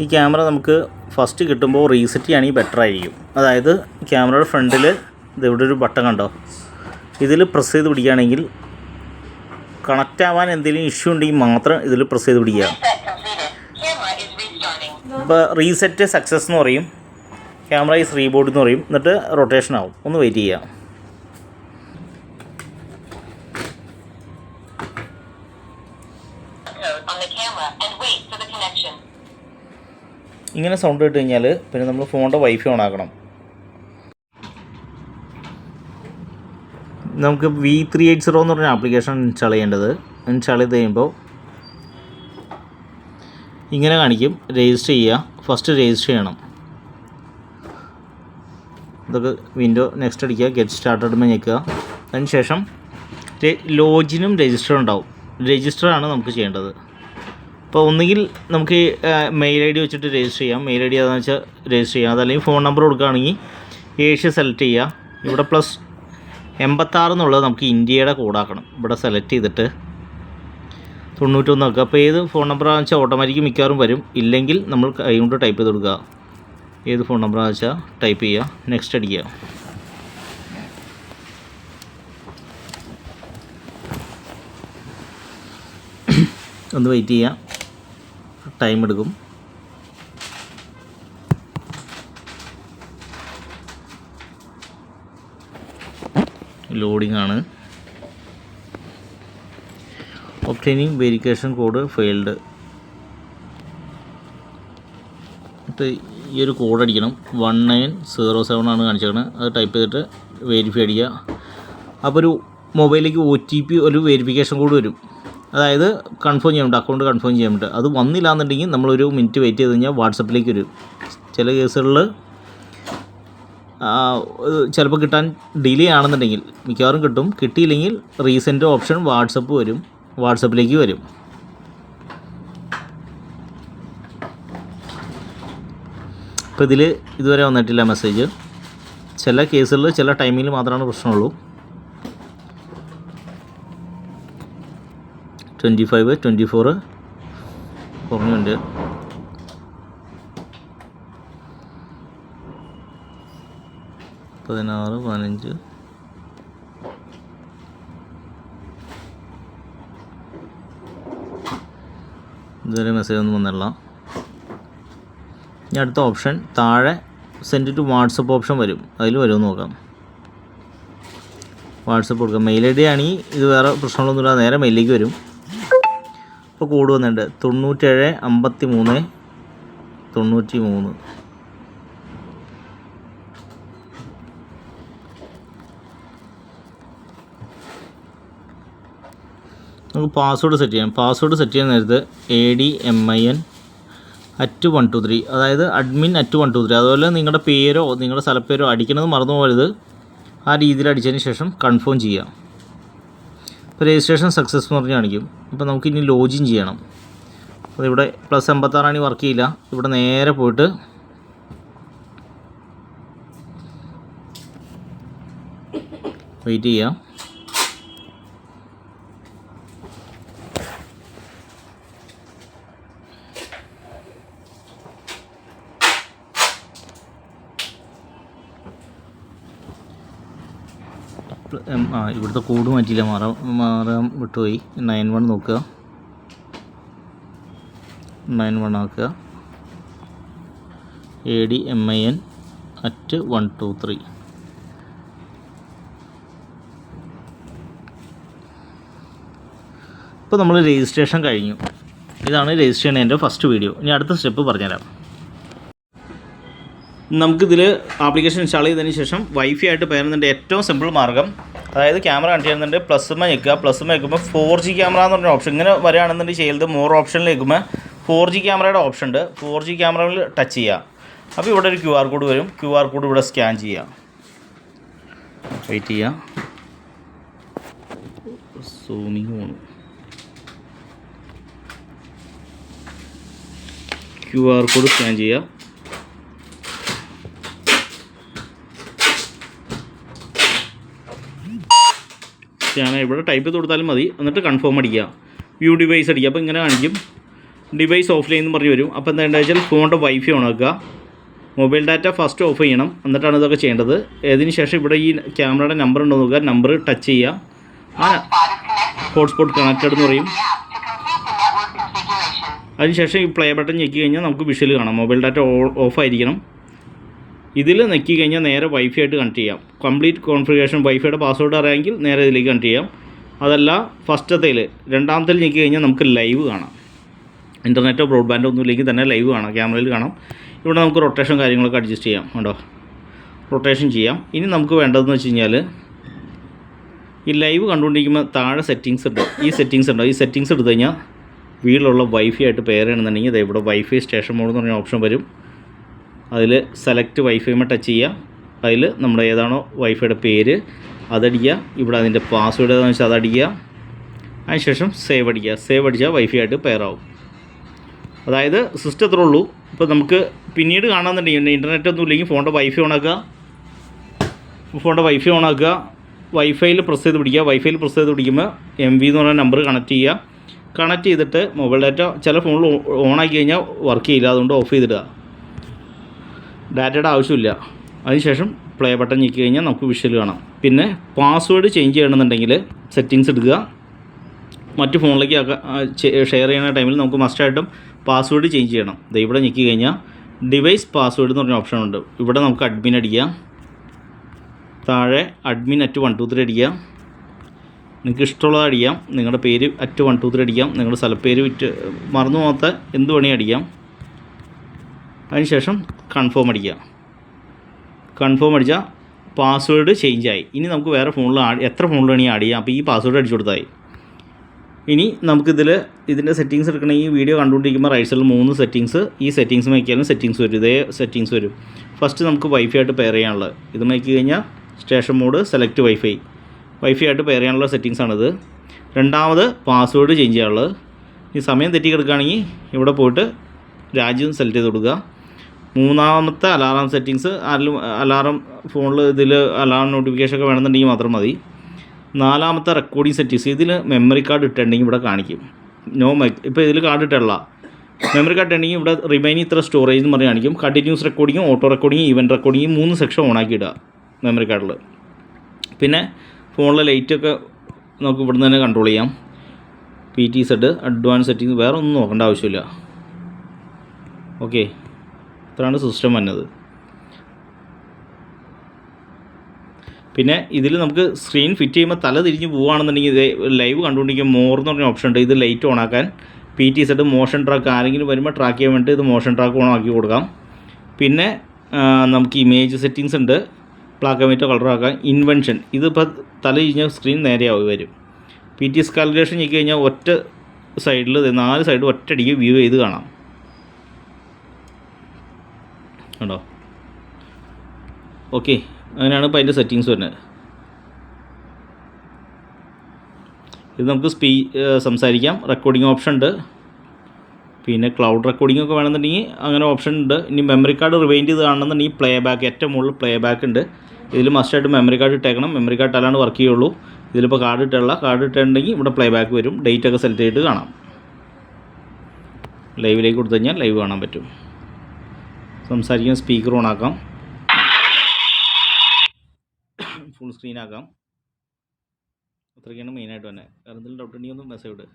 ഈ ക്യാമറ നമുക്ക് ഫസ്റ്റ് കിട്ടുമ്പോൾ റീസെറ്റ് ചെയ്യുകയാണെങ്കിൽ ബെറ്റർ ആയിരിക്കും. അതായത് ക്യാമറയുടെ ഫ്രണ്ടിൽ ഇതിവിടെ ഒരു ബട്ടൺ കണ്ടോ, ഇതിൽ പ്രസ് ചെയ്ത് പിടിക്കുകയാണെങ്കിൽ കണക്റ്റ് ആവാൻ എന്തെങ്കിലും ഇഷ്യൂ ഉണ്ടെങ്കിൽ മാത്രം ഇതിൽ പ്രസ് ചെയ്ത് പിടിക്കുക. ഇപ്പോൾ റീസെറ്റ് സക്സസ് എന്ന് പറയും, ക്യാമറ ഈസ് റീബോട്ട് എന്ന് പറയും, എന്നിട്ട് റൊട്ടേഷൻ ആവും. ഒന്ന് വെയിറ്റ് ചെയ്യുക. ഇങ്ങനെ സൗണ്ട് കേട്ട് കഴിഞ്ഞാൽ പിന്നെ നമ്മൾ ഫോണിൻ്റെ വൈഫൈ ഓൺ ആക്കണം. നമുക്ക് V380 എന്ന് പറഞ്ഞ ആപ്ലിക്കേഷൻ ഇൻസ്റ്റാൾ ചെയ്യേണ്ടത്. ഇൻസ്റ്റാൾ ചെയ്ത് കഴിയുമ്പോൾ ഇങ്ങനെ കാണിക്കും, രജിസ്റ്റർ ചെയ്യുക. ഫസ്റ്റ് രജിസ്റ്റർ ചെയ്യണം. ഇതൊക്കെ വിൻഡോ നെക്സ്റ്റ് അടിക്കുക, ഗെറ്റ് സ്റ്റാർട്ടഡ് ഞെക്കുക. അതിന് ശേഷം ലോഗിനും രജിസ്റ്റർ ഉണ്ടാവും. രജിസ്റ്ററാണ് നമുക്ക് ചെയ്യേണ്ടത്. അപ്പോൾ ഒന്നുകിൽ നമുക്ക് മെയിൽ ഐ ഡി വെച്ചിട്ട് രജിസ്റ്റർ ചെയ്യാം. മെയിൽ ഐ ഡി അതെന്ന് വെച്ചാൽ രജിസ്റ്റർ ചെയ്യാം. അതല്ലെങ്കിൽ ഫോൺ നമ്പർ കൊടുക്കുകയാണെങ്കിൽ ഏഷ്യ സെലക്ട് ചെയ്യുക. ഇവിടെ +86 എന്നുള്ളത് നമുക്ക് ഇന്ത്യയുടെ കോഡാക്കണം. ഇവിടെ സെലക്ട് ചെയ്തിട്ട് 91 വെക്കുക. അപ്പോൾ ഏത് ഫോൺ നമ്പറാണെന്ന് വെച്ചാൽ ഓട്ടോമാറ്റിക് മിക്കവാറും വരും. ഇല്ലെങ്കിൽ നമ്മൾ കൈ കൊണ്ട് ടൈപ്പ് ചെയ്ത് കൊടുക്കുക. ഏത് ഫോൺ നമ്പറാണെന്ന് വെച്ചാൽ ടൈപ്പ് ചെയ്യുക, നെക്സ്റ്റ് അടിക്കുക. ഒന്ന് വെയിറ്റ് ചെയ്യുക, ടൈം എടുക്കും. ലോഡിംഗ് ആണ്. Obtaining verification code failed. എന്നിട്ട് ഈ ഒരു കോഡ് അടിക്കണം. 1907 ആണ് കാണിച്ചേക്കുന്നത്. അത് ടൈപ്പ് ചെയ്തിട്ട് വെരിഫൈ അടിക്കുക. അപ്പോൾ ഒരു മൊബൈലിലേക്ക് OTP ഒരു വെരിഫിക്കേഷൻ കോഡ് വരും. അതായത് കൺഫേം ചെയ്യാൻ വേണ്ടി, അക്കൗണ്ട് കൺഫേം ചെയ്യാൻ വേണ്ടി. അത് വന്നില്ല എന്നുണ്ടെങ്കിൽ നമ്മളൊരു മിനിറ്റ് വെയിറ്റ് ചെയ്ത് കഴിഞ്ഞാൽ വാട്സപ്പിലേക്ക് വരും. ചില കേസുകളിൽ ചിലപ്പോൾ കിട്ടാൻ ഡിലേ ആണെന്നുണ്ടെങ്കിൽ മിക്കവാറും കിട്ടും. കിട്ടിയില്ലെങ്കിൽ റീസെൻ്റ് ഓപ്ഷൻ വാട്സപ്പ് വരും, വാട്സപ്പിലേക്ക് വരും. ഇപ്പോൾ ഇതിൽ ഇതുവരെ വന്നിട്ടില്ല മെസ്സേജ്. ചില കേസുകളിൽ ചില ടൈമിൽ മാത്രമാണ് പ്രശ്നമുള്ളൂ. 25, 24 കുറഞ്ഞുണ്ട്. 16, 15. ഇതുവരെ മെസ്സേജ് ഒന്നും വന്നില്ല. ഇനി അടുത്ത ഓപ്ഷൻ താഴെ സെൻഡ് ടു വാട്സപ്പ് ഓപ്ഷൻ വരും. അതിൽ വരുമെന്ന് നോക്കാം. വാട്സപ്പ് കൊടുക്കാം. മെയിൽ ഐ ഡി ആണെങ്കിൽ ഇത് വേറെ പ്രശ്നങ്ങളൊന്നുമില്ല, നേരെ മെയിലിലേക്ക് വരും. ഇപ്പോൾ കോഡ് വന്നിട്ടുണ്ട് 97 53 93. നമുക്ക് പാസ്വേഡ് സെറ്റ് ചെയ്യാം. പാസ്വേഡ് സെറ്റ് ചെയ്യാൻ നേരത്ത് admin@123, അതായത് admin@123. അതുപോലെ നിങ്ങളുടെ പേരോ നിങ്ങളുടെ സ്ഥലപ്പേരോ അടിക്കണത് മറന്നു പോകരുത്. ആ രീതിയിൽ അടിച്ചതിന് ശേഷം കൺഫേം ചെയ്യാം. ഇപ്പോൾ രജിസ്ട്രേഷൻ സക്സസ് എന്ന് പറഞ്ഞ് കാണിക്കും. ഇപ്പോൾ നമുക്കിനി ലോഗിൻ ചെയ്യണം. അപ്പോൾ ഇവിടെ +86 വർക്ക് ചെയ്യില്ല. ഇവിടെ നേരെ പോയിട്ട് വെയിറ്റ് ചെയ്യാം. ഇവിടുത്തെ കോഡ് മാറ്റിയില്ല, മാറാൻ വിട്ടുപോയി. 91 നോക്കുക, 91 ആക്കുക. admin@123. ഇപ്പോൾ നമ്മൾ രജിസ്ട്രേഷൻ കഴിഞ്ഞു. ഇതാണ് രജിസ്റ്റർ ചെയ്യുന്നതിൻ്റെ ഫസ്റ്റ് വീഡിയോ. ഇനി അടുത്ത സ്റ്റെപ്പ് പറഞ്ഞുതരാം. നമുക്കിതിൽ ആപ്ലിക്കേഷൻ ഇൻസ്റ്റാൾ ചെയ്തതിന് ശേഷം വൈഫൈ ആയിട്ട് പകരുന്നതിൻ്റെ ഏറ്റവും സിമ്പിൾ മാർഗ്ഗം, അതായത് ക്യാമറ കണക്ട് ചെയ്യുന്നുണ്ട്, പ്ലസ്സുമ്മ ഞെക്കുക. പ്ലസ്സുമ്മ ഞെക്കുമ്പോൾ 4G ക്യാമറ എന്ന് പറഞ്ഞ ഓപ്ഷൻ ഇങ്ങനെ വരികയാണെന്നുണ്ടെങ്കിൽ ചെയ്തത് മോർ ഓപ്ഷനിൽ ഞെക്കുമ്പോൾ 4G ക്യാമറയുടെ ഓപ്ഷൻ ഉണ്ട്. 4G ക്യാമറയിൽ ടച്ച് ചെയ്യുക. അപ്പോൾ ഇവിടെ ഒരു QR കോഡ് വരും. QR കോഡ് ഇവിടെ സ്കാൻ ചെയ്യുക. വെയിറ്റ് ചെയ്യുക. സൂമിങ് പോകണം. QR കോഡ് സ്കാൻ ചെയ്യുക. ഞാൻ ഇവിടെ ടൈപ്പ് ചെയ്ത് കൊടുത്താലും മതി. എന്നിട്ട് കൺഫേം അടിക്കുക. വ്യൂ ഡിവൈസ് അടിക്കുക. അപ്പോൾ ഇങ്ങനെ കാണിക്കും. ഡിവൈസ് ഓഫ്ലൈൻ എന്ന് പറഞ്ഞ് വരും. അപ്പോൾ എന്താണെന്ന് വെച്ചാൽ ഫോണിൻ്റെ വൈഫൈ ഓണാക്കുക, മൊബൈൽ ഡാറ്റ ഫസ്റ്റ് ഓഫ് ചെയ്യണം, എന്നിട്ടാണ് ഇതൊക്കെ ചെയ്യേണ്ടത്. അതിന് ശേഷം ഇവിടെ ഈ ക്യാമറയുടെ നമ്പർ ഉണ്ടോ നോക്കുക, നമ്പർ ടച്ച് ചെയ്യുക. ആ ഹോട്ട്സ്പോട്ട് കണക്റ്റഡ് എന്ന് പറയും. അതിനുശേഷം ഈ പ്ലേ ബട്ടൺ ഞെക്കി കഴിഞ്ഞാൽ നമുക്ക് വിഷ്വൽ കാണാം. മൊബൈൽ ഡാറ്റ ഓഫ് ആയിരിക്കണം. ഇതിൽ ഞെക്കി കഴിഞ്ഞാൽ നേരെ വൈഫൈ ആയിട്ട് കണക്ട് ചെയ്യാം. കംപ്ലീറ്റ് കോൺഫിഗറേഷൻ വൈഫൈയുടെ പാസ്വേഡ് അറിയാമെങ്കിൽ നേരെ ഇതിലേക്ക് കണക്ട് ചെയ്യാം. അതല്ല ഫസ്റ്റത്തേൽ രണ്ടാമത്തേൽ ഞെക്കി കഴിഞ്ഞാൽ നമുക്ക് ലൈവ് കാണാം. ഇൻ്റർനെറ്റോ ബ്രോഡ്ബാൻഡോ ഒന്നും ഇല്ലെങ്കിൽ തന്നെ ലൈവ് കാണാം, ക്യാമറയിൽ കാണാം. ഇവിടെ നമുക്ക് റൊട്ടേഷൻ കാര്യങ്ങളൊക്കെ അഡ്ജസ്റ്റ് ചെയ്യാം. കണ്ടോ, റൊട്ടേഷൻ ചെയ്യാം. ഇനി നമുക്ക് വേണ്ടതെന്ന് വെച്ച് കഴിഞ്ഞാൽ ഈ ലൈവ് കണ്ടുകൊണ്ടിരിക്കുമ്പോൾ താഴെ സെറ്റിങ്സ് ഉണ്ട്. ഈ സെറ്റിങ്സ് ഉണ്ടോ, ഈ സെറ്റിങ്സ് എടുത്തു കഴിഞ്ഞാൽ വീട്ടിലുള്ള വൈഫൈ ആയിട്ട് പെയർ ചെയ്യണമെന്നുണ്ടെങ്കിൽ ഇത് ഇവിടെ വൈഫൈ സ്റ്റേഷൻ മോഡ് എന്ന് പറഞ്ഞ ഓപ്ഷൻ വരും. അതിൽ സെലക്ട് വൈഫൈമേ ടച്ച് ചെയ്യുക. അതിൽ നമ്മുടെ ഏതാണോ വൈഫൈയുടെ പേര് അതടിക്കുക. ഇവിടെ അതിൻ്റെ പാസ്വേഡ് ഏതാണെന്ന് വെച്ചാൽ അതടിക്കുക. അതിനുശേഷം സേവ് അടിക്കുക. സേവ് അടിച്ചാൽ വൈഫൈ ആയിട്ട് പെയർ ആവും. അതായത് സിസ്റ്റം എത്ര ഉള്ളൂ. ഇപ്പോൾ നമുക്ക് പിന്നീട് കാണാമെന്നുണ്ടെങ്കിൽ ഇൻ്റർനെറ്റ് ഒന്നും ഇല്ലെങ്കിൽ ഫോണിൻ്റെ വൈഫൈ ഓണാക്കുക. വൈഫൈയിൽ പ്രസ് ചെയ്ത് പിടിക്കുക. വൈഫൈയിൽ പ്രസ് ചെയ്ത് പിടിക്കുമ്പോൾ MV എന്ന് പറഞ്ഞ നമ്പർ കണക്ട് ചെയ്യുക. കണക്ട് ചെയ്തിട്ട് മൊബൈൽ ഡാറ്റ ചില ഫോണിൽ ഓണാക്കി കഴിഞ്ഞാൽ വർക്ക് ചെയ്യില്ല, അതുകൊണ്ട് ഓഫ് ചെയ്തിടുക. ഡാറ്റയുടെ ആവശ്യമില്ല. അതിനുശേഷം പ്ലേ ബട്ടൺ ഞെക്കി കഴിഞ്ഞാൽ നമുക്ക് വിഷ്വൽ കാണാം. പിന്നെ പാസ്വേഡ് ചേഞ്ച് ചെയ്യണമെന്നുണ്ടെങ്കിൽ സെറ്റിങ്സ് എടുക്കുക. മറ്റ് ഫോണിലേക്ക് ഷെയർ ചെയ്യുന്ന ടൈമിൽ നമുക്ക് മസ്റ്റായിട്ടും പാസ്വേഡ് ചേഞ്ച് ചെയ്യണം. ഇവിടെ ഞെക്കി കഴിഞ്ഞാൽ ഡിവൈസ് പാസ്വേഡ് എന്ന് പറഞ്ഞ ഓപ്ഷൻ ഉണ്ട്. ഇവിടെ നമുക്ക് അഡ്മിൻ അടിക്കാം. താഴെ admin @123 അടിക്കുക. നിങ്ങൾക്ക് ഇഷ്ടമുള്ളത് അടിക്കാം. നിങ്ങളുടെ പേര് @123 അടിക്കാം. നിങ്ങളുടെ സ്ഥലപ്പേര് മറന്നു പോകാത്ത എന്ത് വേണമെങ്കിൽ അടിക്കാം. അതിനുശേഷം കൺഫേം അടിക്കുക. കൺഫേം അടിച്ചാൽ പാസ്വേഡ് ചേഞ്ചായി. ഇനി നമുക്ക് വേറെ ഫോണിൽ എത്ര ഫോണിൽ വേണമെങ്കിൽ ആഡ് ചെയ്യാം. അപ്പോൾ ഈ പാസ്വേഡ് അടിച്ചു കൊടുത്തായി. ഇനി ഇതിൻ്റെ സെറ്റിങ്സ് എടുക്കണമെങ്കിൽ ഈ വീഡിയോ കണ്ടുകൊണ്ടിരിക്കുമ്പോൾ റൈറ്റ് സൈഡിൽ 3 സെറ്റിങ്സ്, ഈ സെറ്റിങ്സ് നോക്കിയാലും സെറ്റിങ്സ് വരും. ഇതേ സെറ്റിങ്സ് വരും. ഫസ്റ്റ് നമുക്ക് വൈഫൈ ആയിട്ട് പെയർ ചെയ്യാനുള്ളത്. ഇത് നോക്കി കഴിഞ്ഞാൽ സ്റ്റേഷൻ മോഡ് സെലക്ട് വൈഫൈ ആയിട്ട് പെയർ ചെയ്യാനുള്ള സെറ്റിങ്സാണിത്. രണ്ടാമത് പാസ്വേഡ് ചേഞ്ച് ചെയ്യാനുള്ളത്. ഈ സമയം തെറ്റി കിടക്കുകയാണെങ്കിൽ ഇവിടെ പോയിട്ട് രാജ്യം സെലക്ട് ചെയ്ത് കൊടുക്കുക. മൂന്നാമത്തെ അലാറം സെറ്റിങ്സ്, അലാറം ഫോണിൽ ഇതിൽ അലാറം നോട്ടിഫിക്കേഷൻ ഒക്കെ വേണമെന്നുണ്ടെങ്കിൽ മാത്രം മതി. നാലാമത്തെ റെക്കോർഡിംഗ് സെറ്റിങ്സ്, ഇതിൽ മെമ്മറി കാർഡ് ഇട്ടുണ്ടെങ്കിൽ ഇവിടെ കാണിക്കും. ഇപ്പോൾ ഇതിൽ കാർഡ് ഇട്ടുള്ള മെമ്മറി കാർഡ് ഉണ്ടെങ്കിൽ ഇവിടെ റിമൈനിങ് ഇത്ര സ്റ്റോറേജ് എന്ന് പറഞ്ഞ് കാണിക്കും. കണ്ടിന്യൂസ് റെക്കോർഡിങ്ങും ഓട്ടോ റെക്കോർഡിങ്ങും ഈവൻറ്റ് റെക്കോർഡിങ്ങും 3 സെക്ഷൻ ഓണാക്കി ഇടുക മെമ്മറി കാർഡിൽ. പിന്നെ ഫോണിലെ ലൈറ്റൊക്കെ നമുക്ക് ഇവിടുന്ന് തന്നെ കൺട്രോൾ ചെയ്യാം. PTZ അഡ്വാൻസ് സെറ്റിങ്സ് വേറെ ഒന്നും നോക്കേണ്ട ആവശ്യമില്ല. ഓക്കെ, ഇത്രയാണ് സിസ്റ്റം വന്നത്. പിന്നെ ഇതിൽ നമുക്ക് സ്ക്രീൻ ഫിറ്റ് ചെയ്യുമ്പോൾ തല തിരിഞ്ഞ് പോവുകയാണെന്നുണ്ടെങ്കിൽ ഇത് ലൈവ് കണ്ടുകൊണ്ടിരിക്കുക മോർ എന്ന് പറഞ്ഞ ഓപ്ഷൻ ഉണ്ട്. ഇത് ലൈറ്റ് ഓണാക്കാൻ PTZ മോഷൻ ട്രാക്ക് ആരെങ്കിലും വരുമ്പോൾ ട്രാക്ക് ചെയ്യാൻ വേണ്ടി ഇത് മോഷൻ ട്രാക്ക് ഓണാക്കി കൊടുക്കാം. പിന്നെ നമുക്ക് ഇമേജ് സെറ്റിങ്സ് ഉണ്ട്. ബ്ലാക്ക് ആൻഡ് വൈറ്റ് കളറാക്കാൻ. ഇൻവെൻഷൻ, ഇതിപ്പോൾ തല തിരിഞ്ഞ സ്ക്രീൻ നേരെയാവും വരും. PTS കാൽക്കുലേഷൻ ഞെക്കി കഴിഞ്ഞാൽ ഒറ്റ സൈഡിൽ 4 സൈഡ് ഒറ്റയടിക്ക് വ്യൂ ചെയ്ത് കാണാം. കണ്ടോ? ഓക്കെ, അങ്ങനെയാണ് ഇപ്പോൾ അതിൻ്റെ സെറ്റിങ്സ് വരുന്നത്. ഇത് നമുക്ക് സംസാരിക്കാം. റെക്കോർഡിംഗ് ഓപ്ഷൻ ഉണ്ട്. പിന്നെ ക്ലൗഡ് റെക്കോർഡിംഗ് ഒക്കെ വേണമെന്നുണ്ടെങ്കിൽ അങ്ങനെ ഓപ്ഷൻ ഉണ്ട്. ഇനി മെമ്മറി കാർഡ് റിവൈൻഡ് ചെയ്ത് കാണണമെന്നുണ്ടെങ്കിൽ പ്ലേ ബാക്ക്, ഏറ്റവും മുകളിൽ പ്ലേ ബാക്ക് ഉണ്ട്. ഇതിൽ മസ്റ്റായിട്ട് മെമ്മറി കാർഡ് ഇട്ടേക്കണം. മെമ്മറി കാർഡ് അല്ലാണ്ട് വർക്ക് ചെയ്യുള്ളൂ. ഇതിലിപ്പോൾ കാർഡ് ഇട്ടുണ്ടെങ്കിൽ ഇവിടെ പ്ലേ ബാക്ക് വരും. ഡേറ്റ് ഒക്കെ സെലക്ട് ചെയ്തിട്ട് കാണാം. ലൈവിലേക്ക് കൊടുത്തു കഴിഞ്ഞാൽ ലൈവ് കാണാൻ പറ്റും. സംസാരിക്കാൻ സ്പീക്കർ ഓണാക്കാം. ഫുൾ സ്ക്രീൻ ആക്കാം. അത്രയ്ക്കാണ് മെയിനായിട്ട് തന്നെ. വേറെ എന്തെങ്കിലും ഡൗട്ട് ഉണ്ടെങ്കിൽ ഒന്ന് മെസ്സേജ് ഇട്.